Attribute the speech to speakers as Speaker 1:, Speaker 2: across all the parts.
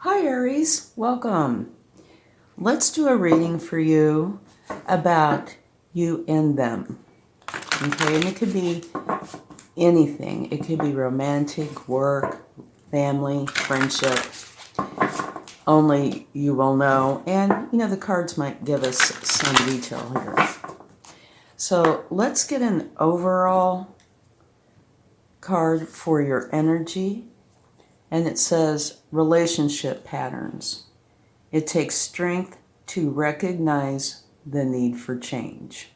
Speaker 1: Hi Aries, welcome. Let's do a reading for you about you and them. Okay, and it could be anything. It could be romantic, work, family, friendship. Only you will know. And, the cards might give us some detail here. So let's get an overall card for your energy. And it says relationship patterns. It takes strength to recognize the need for change.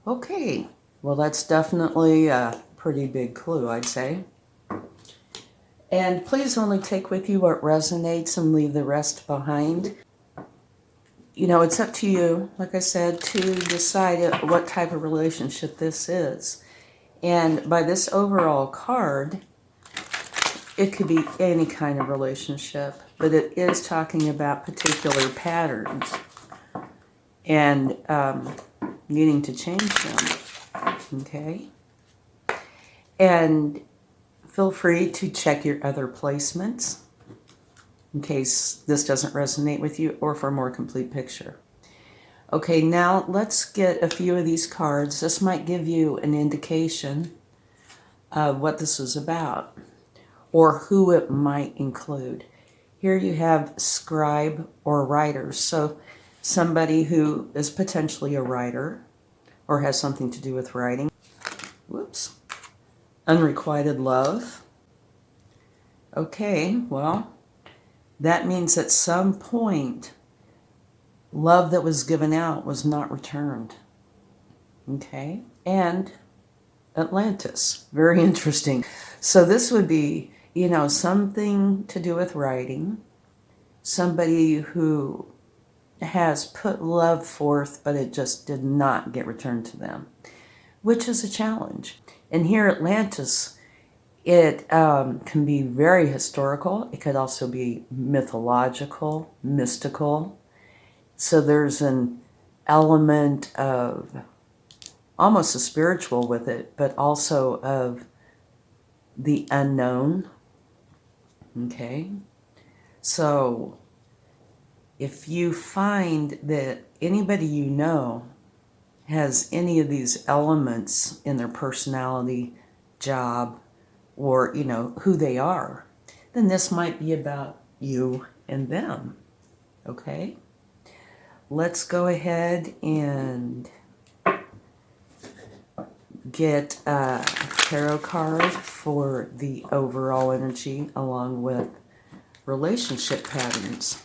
Speaker 1: Okay, well that's definitely a pretty big clue, I'd say. And please only take with you what resonates and leave the rest behind. It's up to you, like I said, to decide what type of relationship this is. And by this overall card, it could be any kind of relationship, but it is talking about particular patterns and needing to change them, okay? And feel free to check your other placements in case this doesn't resonate with you or for a more complete picture. Okay, now let's get a few of these cards. This might give you an indication of what this is about or who it might include. Here you have scribe or writer. So somebody who is potentially a writer or has something to do with writing. Whoops. Unrequited love. Okay, well, that means at some point, love that was given out was not returned. Okay, and Atlantis. Very interesting. So this would be, something to do with writing. Somebody who has put love forth, but it just did not get returned to them, which is a challenge. And here, Atlantis, it can be very historical. It could also be mythological, mystical. So there's an element of almost a spiritual with it, but also of the unknown. Okay? So if you find that anybody you know has any of these elements in their personality, job, or, who they are, then this might be about you and them. Okay? Let's go ahead and get a tarot card for the overall energy along with relationship patterns.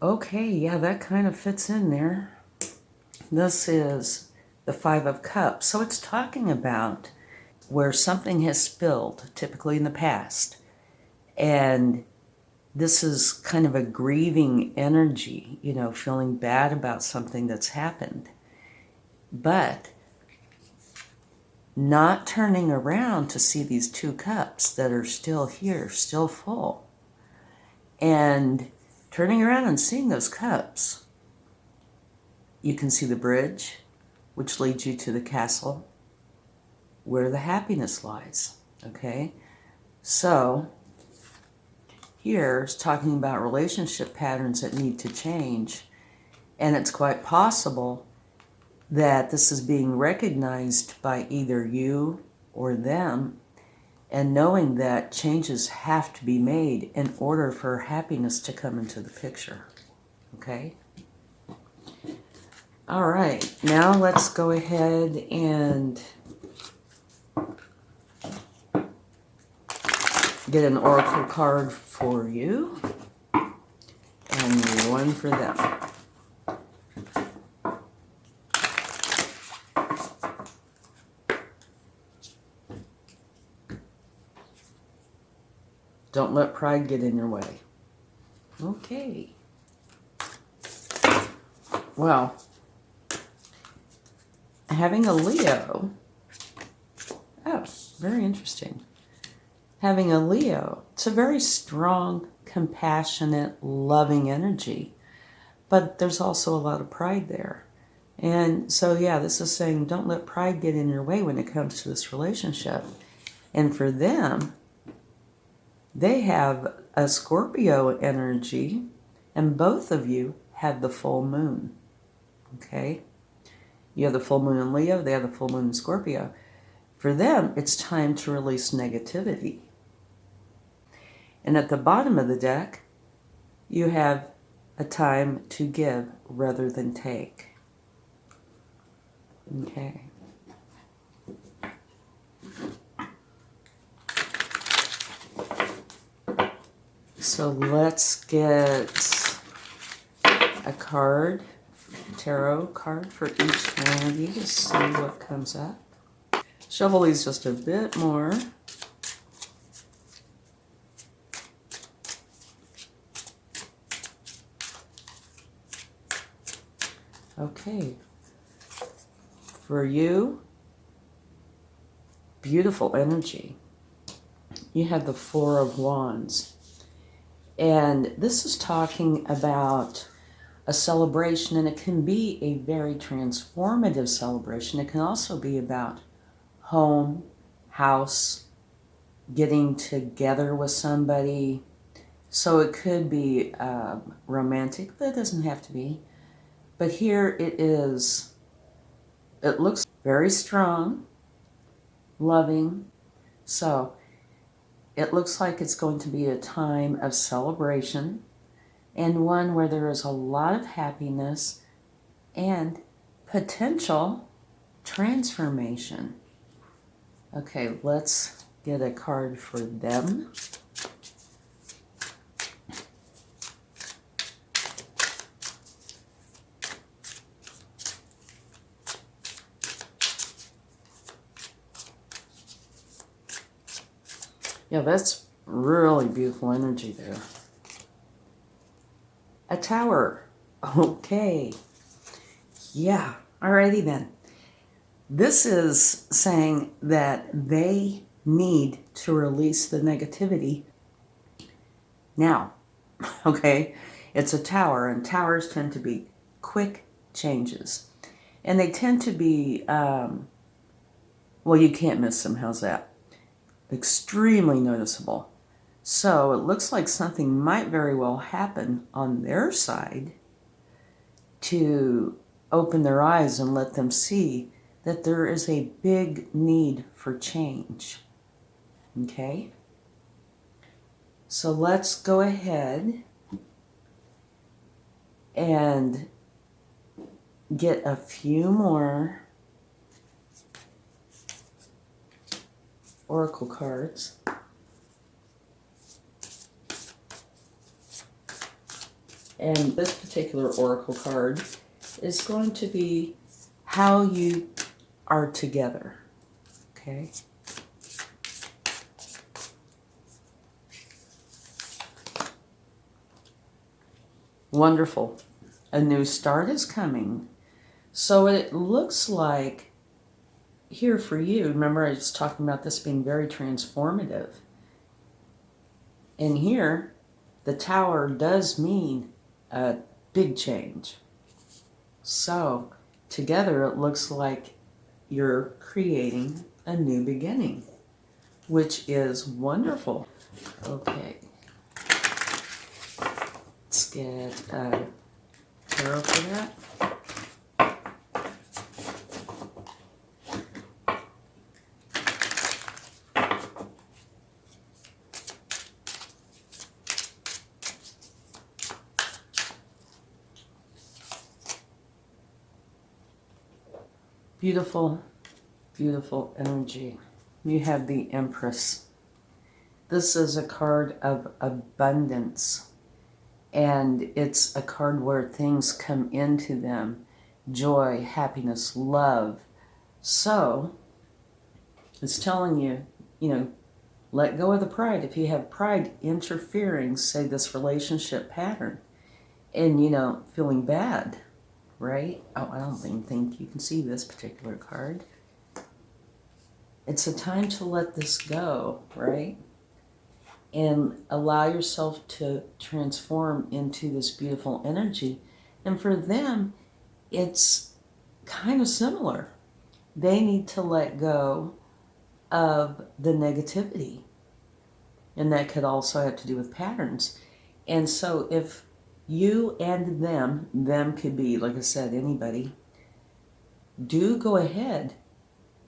Speaker 1: Okay, yeah, that kind of fits in there. This is the Five of Cups. So it's talking about where something has spilled, typically in the past. And this is kind of a grieving energy, feeling bad about something that's happened. But not turning around to see these two cups that are still here, still full. And turning around and seeing those cups, you can see the bridge, which leads you to the castle, where the happiness lies, okay? So here is talking about relationship patterns that need to change, and it's quite possible that this is being recognized by either you or them, and knowing that changes have to be made in order for happiness to come into the picture, okay? All right, now let's go ahead and get an oracle card for you and one for them. Don't let pride get in your way. Okay. Well, having a Leo, oh, very interesting. Having a Leo, it's a very strong, compassionate, loving energy. but there's also a lot of pride there. And so, yeah, this is saying don't let pride get in your way when it comes to this relationship. And for them, they have a Scorpio energy, and both of you have the full moon. Okay? You have the full moon in Leo, they have the full moon in Scorpio. For them, it's time to release negativity. And at the bottom of the deck, you have a time to give rather than take. Okay. So let's get a card, tarot card for each one of you to see what comes up. Shuffle these just a bit more. Okay. For you, beautiful energy. You have the Four of Wands. And this is talking about a celebration, and it can be a very transformative celebration. It can also be about home, house, getting together with somebody. So it could be romantic, but it doesn't have to be. But here it is. It looks very strong, loving. So it looks like it's going to be a time of celebration, and one where there is a lot of happiness and potential transformation. Okay, let's get a card for them. Yeah, that's really beautiful energy there. A Tower. Okay. Yeah, alrighty then. This is saying that they need to release the negativity now. Okay? It's a tower, and towers tend to be quick changes. And they tend to be, well, you can't miss them. How's that? Extremely noticeable. So it looks like something might very well happen on their side to open their eyes and let them see that there is a big need for change. Okay? So let's go ahead and get a few more oracle cards. And this particular oracle card is going to be how you are together. Okay? Wonderful. A new start is coming. So it looks like here for you, remember I was talking about this being very transformative. And here, the Tower does mean a big change. So together it looks like you're creating a new beginning, which is wonderful. Okay. Let's get a tarot for that. Beautiful, beautiful energy. You have the Empress. This is a card of abundance, and it's a card where things come into them. Joy, happiness, love. So, it's telling you, let go of the pride. If you have pride interfering, say, this relationship pattern, and, feeling bad, right? Oh, I don't even think you can see this particular card. It's a time to let this go, right? And allow yourself to transform into this beautiful energy And for them, it's kind of similar. They need to let go of the negativity. And that could also have to do with patterns. And so if you and them could be, like I said, anybody, do go ahead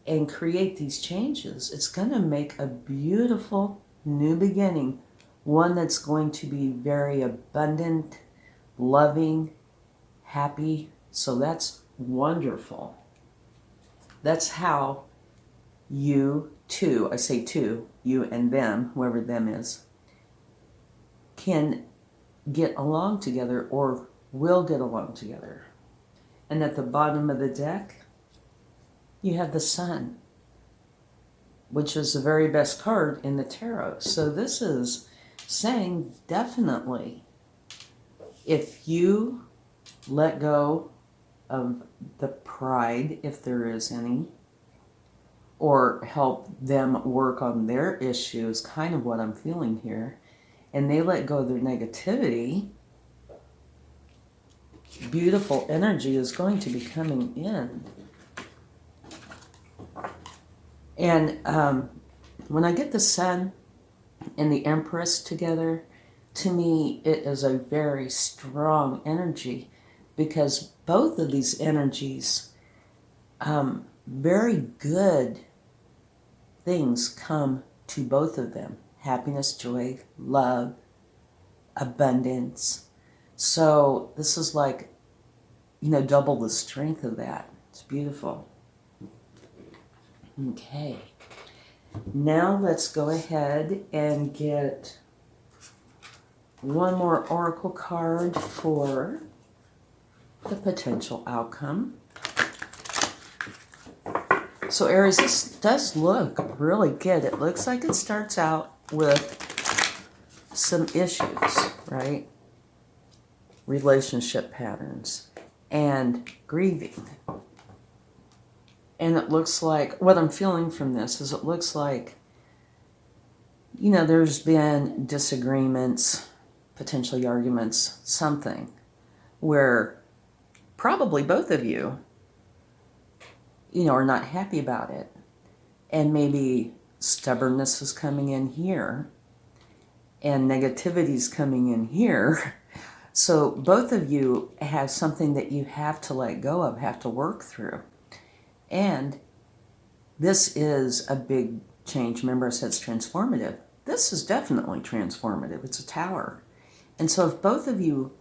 Speaker 1: and create these changes. It's going to make a beautiful new beginning, one that's going to be very abundant, loving, happy. So that's wonderful. That's how you two, I say two, you and them, whoever them is, can get along together or will get along together. And at the bottom of the deck, you have the Sun, which is the very best card in the tarot. So this is saying definitely, if you let go of the pride, if there is any, or help them work on their issues, kind of what I'm feeling here, and they let go of their negativity, beautiful energy is going to be coming in. And when I get the Sun and the Empress together, to me, it is a very strong energy, because both of these energies, very good things come to both of them. Happiness, joy, love, abundance. So this is like, double the strength of that. It's beautiful. Okay. Now let's go ahead and get one more oracle card for the potential outcome. So Aries, this does look really good. It looks like it starts out with some issues, right? Relationship patterns and grieving. And it looks like, what I'm feeling from this is it looks like, there's been disagreements, potentially arguments, something, where probably both of you, are not happy about it. And maybe stubbornness is coming in here and negativity is coming in here. So both of you have something that you have to let go of, have to work through. And this is a big change. Remember, I said it's transformative. This is definitely transformative. It's a tower. And so if both of you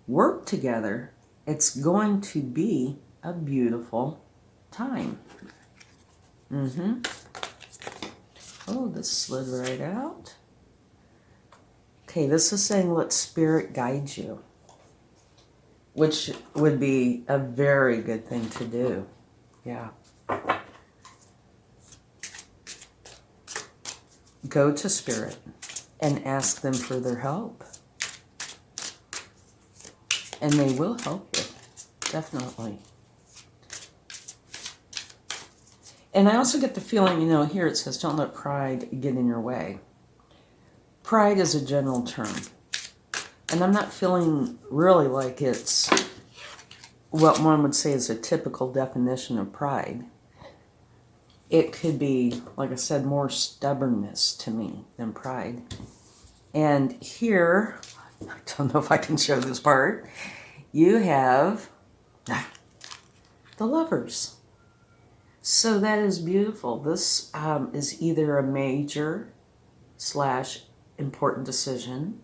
Speaker 1: work together, it's going to be a beautiful time. Oh, this slid right out. Okay, this is saying let Spirit guide you, which would be a very good thing to do. Yeah. Go to Spirit and ask them for their help. And they will help you, definitely. And I also get the feeling, here it says, don't let pride get in your way. Pride is a general term. And I'm not feeling really like it's what one would say is a typical definition of pride. It could be, like I said, more stubbornness to me than pride. And here, I don't know if I can show this part, you have the Lovers. So that is beautiful. This is either a major / important decision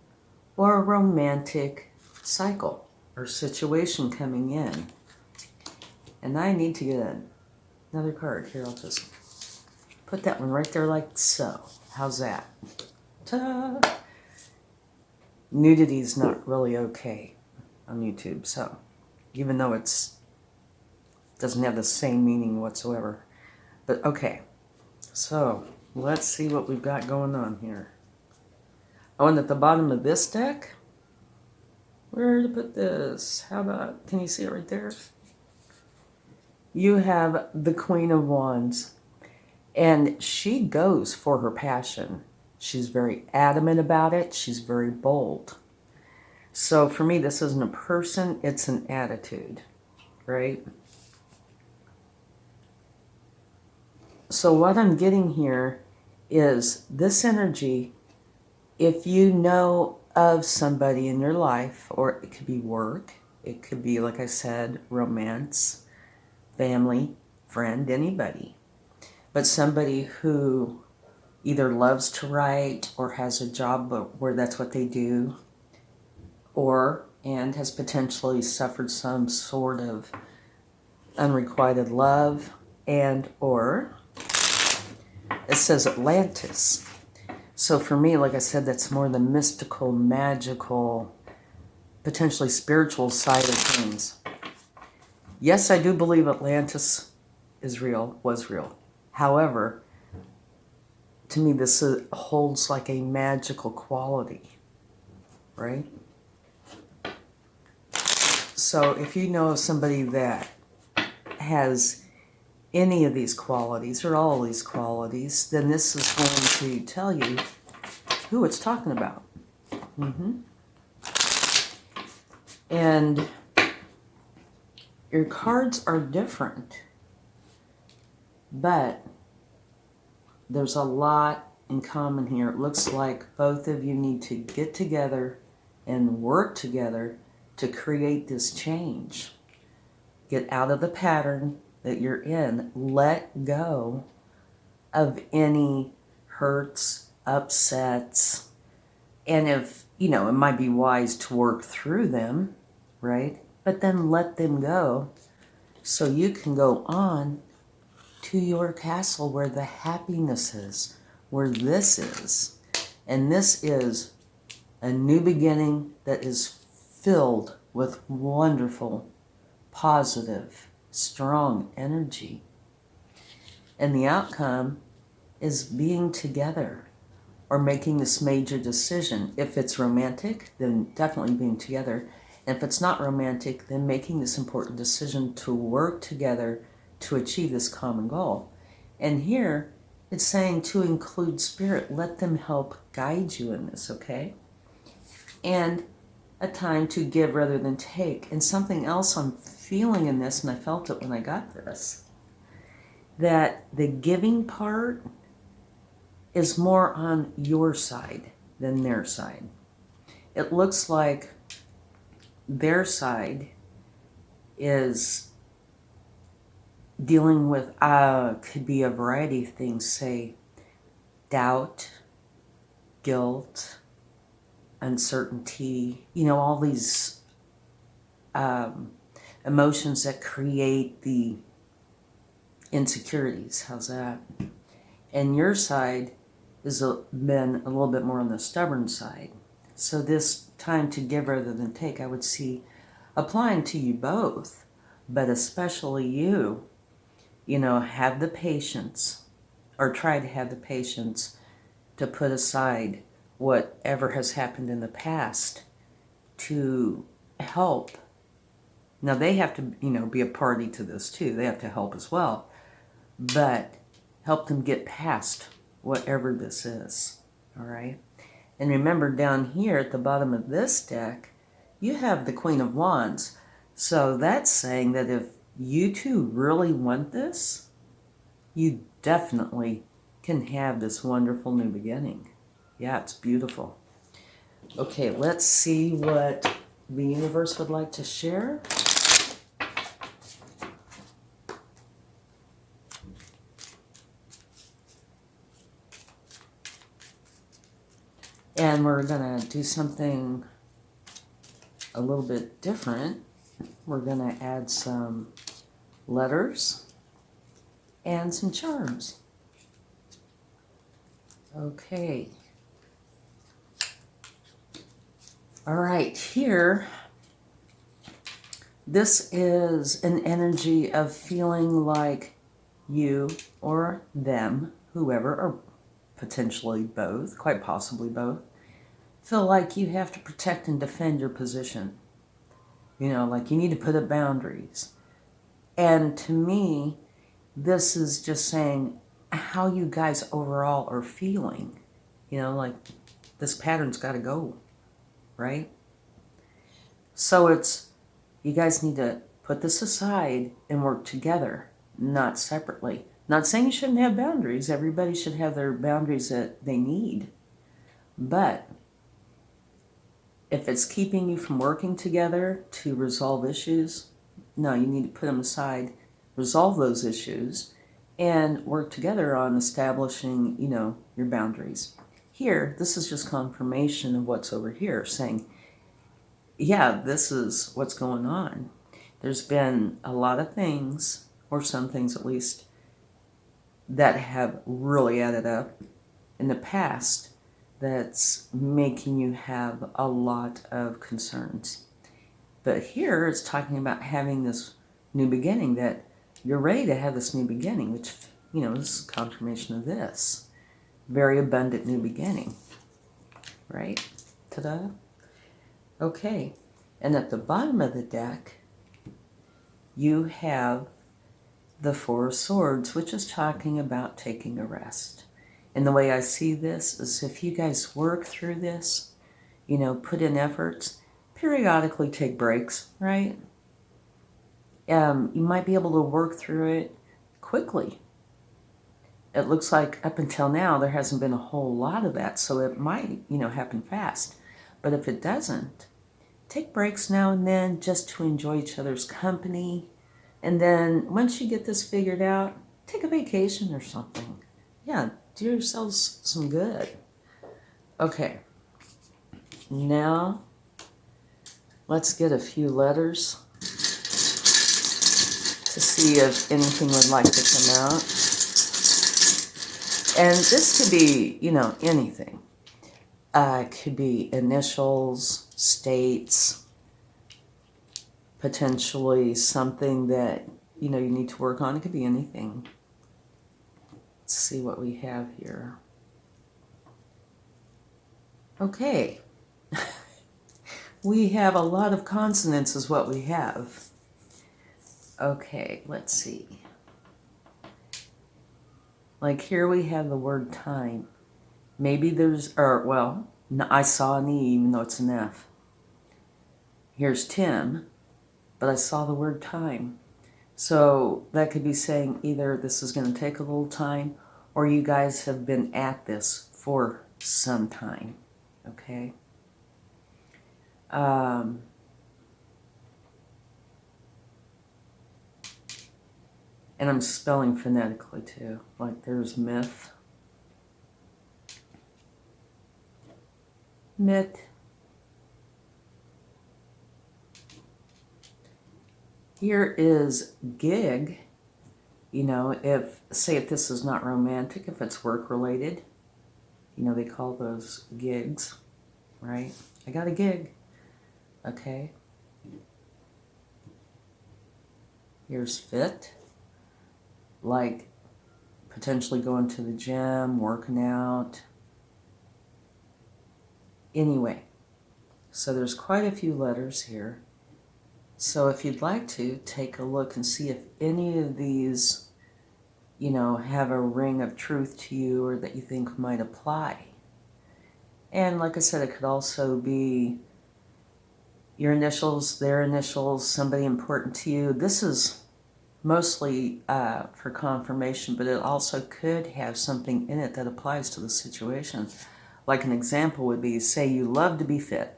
Speaker 1: or a romantic cycle or situation coming in. And I need to get another card. Here, I'll just put that one right there like so. How's that? Ta-da! Nudity is not really okay on YouTube, so even though it's doesn't have the same meaning whatsoever. But okay, so let's see what we've got going on here. Oh, and at the bottom of this deck, where to put this? How about, can you see it right there? You have the Queen of Wands, and she goes for her passion. She's very adamant about it. She's very bold. So for me, this isn't a person, it's an attitude, right? So what I'm getting here is this energy, if you know of somebody in your life, or it could be work, it could be, like I said, romance, family, friend, anybody, but somebody who either loves to write or has a job where that's what they do, and has potentially suffered some sort of unrequited love, and or it says Atlantis. So for me, like I said, that's more the mystical, magical, potentially spiritual side of things. Yes, I do believe Atlantis is real, was real. However, to me, this holds like a magical quality, right? So if you know of somebody that has any of these qualities or all of these qualities, then this is going to tell you who it's talking about. And your cards are different, but there's a lot in common here. It looks like both of you need to get together and work together to create this change. Get out of the pattern that you're in. Let go of any hurts, upsets, and if, it might be wise to work through them, right? But then let them go so you can go on to your castle where the happiness is, where this is. And this is a new beginning that is filled with wonderful, positive, strong energy. And the outcome is being together or making this major decision. If it's romantic, then definitely being together. And if it's not romantic, then making this important decision to work together to achieve this common goal. And here, it's saying to include spirit. Let them help guide you in this, okay? And a time to give rather than take. And something else I'm feeling in this, and I felt it when I got this, that the giving part is more on your side than their side. It looks like their side is dealing with, could be a variety of things, say, doubt, guilt, uncertainty, all these emotions that create the insecurities. How's that? And your side has been a little bit more on the stubborn side. So this time to give rather than take, I would see applying to you both, but especially you, have the patience, or try to have the patience to put aside whatever has happened in the past to help. Now they have to, be a party to this too. They have to help as well, but help them get past whatever this is, all right? And remember, down here at the bottom of this deck, you have the Queen of Wands. So that's saying that if you two really want this, you definitely can have this wonderful new beginning. Yeah, it's beautiful. Okay, let's see what the universe would like to share. And we're going to do something a little bit different. We're going to add some letters and some charms. Okay. All right, here, this is an energy of feeling like you or them, whoever, or potentially both, quite possibly both, feel like you have to protect and defend your position. Like you need to put up boundaries. And to me, this is just saying how you guys overall are feeling. Like this pattern's got to go, right? So it's, you guys need to put this aside and work together, not separately. Not saying you shouldn't have boundaries. Everybody should have their boundaries that they need. But if it's keeping you from working together to resolve issues, no, you need to put them aside, resolve those issues, and work together on establishing, your boundaries. Here, this is just confirmation of what's over here, saying, yeah, this is what's going on. There's been a lot of things, or some things at least, that have really added up in the past that's making you have a lot of concerns. But here it's talking about having this new beginning, that you're ready to have this new beginning, which, is confirmation of this. Very abundant new beginning, right? Ta-da. Okay, and at the bottom of the deck, you have the Four of Swords, which is talking about taking a rest. And the way I see this is if you guys work through this, put in efforts, periodically take breaks, right? You might be able to work through it quickly. It looks like up until now there hasn't been a whole lot of that, so it might, happen fast. But if it doesn't, take breaks now and then just to enjoy each other's company. And then once you get this figured out, take a vacation or something. Yeah, do yourselves some good. Okay, now let's get a few letters to see if anything would like to come out. And this could be, anything. It could be initials, states, potentially something that, you need to work on. It could be anything. Let's see what we have here. Okay. We have a lot of consonants is what we have. Okay, let's see. Like here we have the word time. Maybe there's, I saw an E even though it's an F. Here's Tim, but I saw the word time. So that could be saying either this is going to take a little time or you guys have been at this for some time, okay? And I'm spelling phonetically too, like there's myth, mit. Here is gig. If this is not romantic, if it's work related, they call those gigs, right? I got a gig, okay? Here's fit, like potentially going to the gym, working out. Anyway, so there's quite a few letters here. So if you'd like to, take a look and see if any of these, have a ring of truth to you or that you think might apply. And like I said, it could also be your initials, their initials, somebody important to you. This is mostly for confirmation, but it also could have something in it that applies to the situation. Like an example would be, say you love to be fit.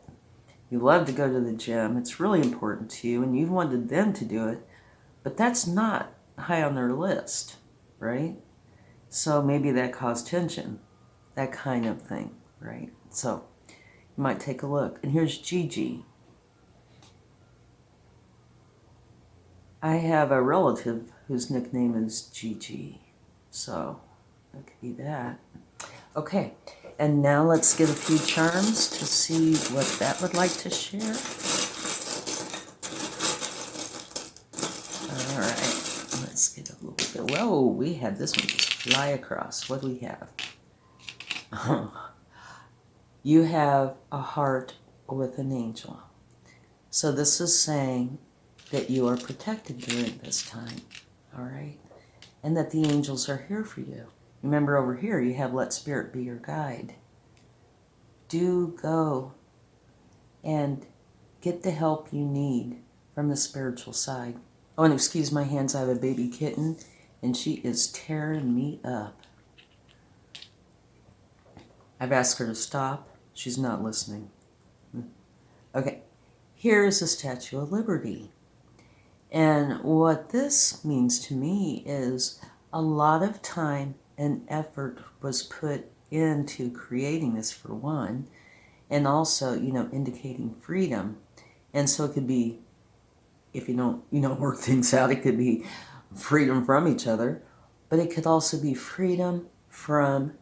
Speaker 1: You love to go to the gym. It's really important to you, and you wanted them to do it, but that's not high on their list, right? So maybe that caused tension, that kind of thing, right? So you might take a look. And here's Gigi. I have a relative whose nickname is Gigi, so that could be that. Okay, and now let's get a few charms to see what that would like to share. All right, let's get a little bit. Whoa, we had this one just fly across. What do we have? You have a heart with an angel. So this is saying that you are protected during this time, all right? And that the angels are here for you. Remember over here, you have let spirit be your guide. Do go and get the help you need from the spiritual side. Oh, and excuse my hands, I have a baby kitten, and she is tearing me up. I've asked her to stop. She's not listening. Okay, here is the Statue of Liberty. And what this means to me is a lot of time and effort was put into creating this, for one, and also, indicating freedom. And so it could be, if you don't, work things out, it could be freedom from each other, but it could also be freedom from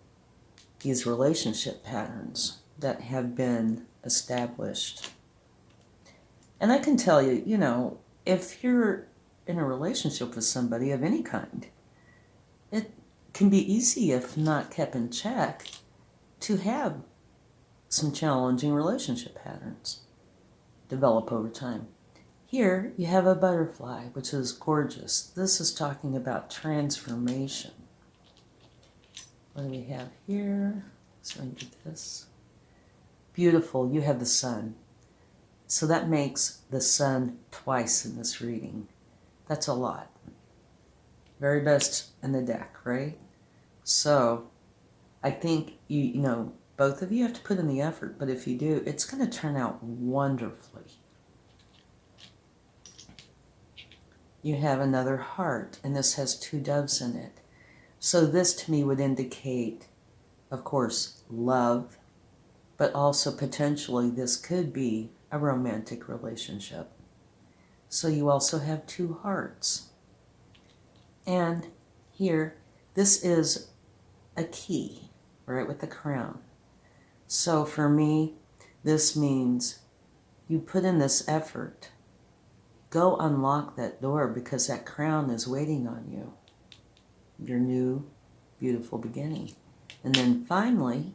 Speaker 1: these relationship patterns that have been established. And I can tell you, if you're in a relationship with somebody of any kind, it can be easy, if not kept in check, to have some challenging relationship patterns develop over time. Here you have a butterfly, which is gorgeous. This is talking about transformation. What do we have here? So I do this. Beautiful, you have the sun. So that makes the sun twice in this reading. That's a lot. Very best in the deck, right? So I think, both of you have to put in the effort, but if you do, it's going to turn out wonderfully. You have another heart, and this has 2 doves in it. So this to me would indicate, of course, love, but also potentially this could be a romantic relationship. So you also have 2 hearts. And here, this is a key, right, with the crown. So for me, this means you put in this effort. Go unlock that door, because that crown is waiting on you. Your new, beautiful beginning. And then finally,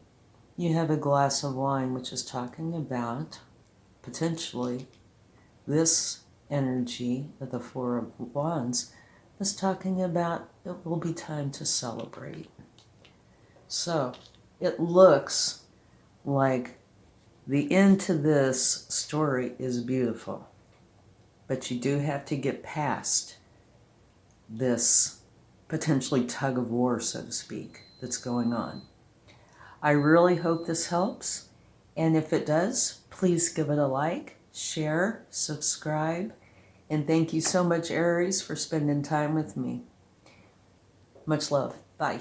Speaker 1: you have a glass of wine, which is talking about potentially this energy of the 4 of Wands is talking about it will be time to celebrate. So it looks like the end to this story is beautiful, but you do have to get past this potentially tug of war, so to speak, that's going on. I really hope this helps, and if it does, please give it a like, share, subscribe, and thank you so much, Aries, for spending time with me. Much love. Bye.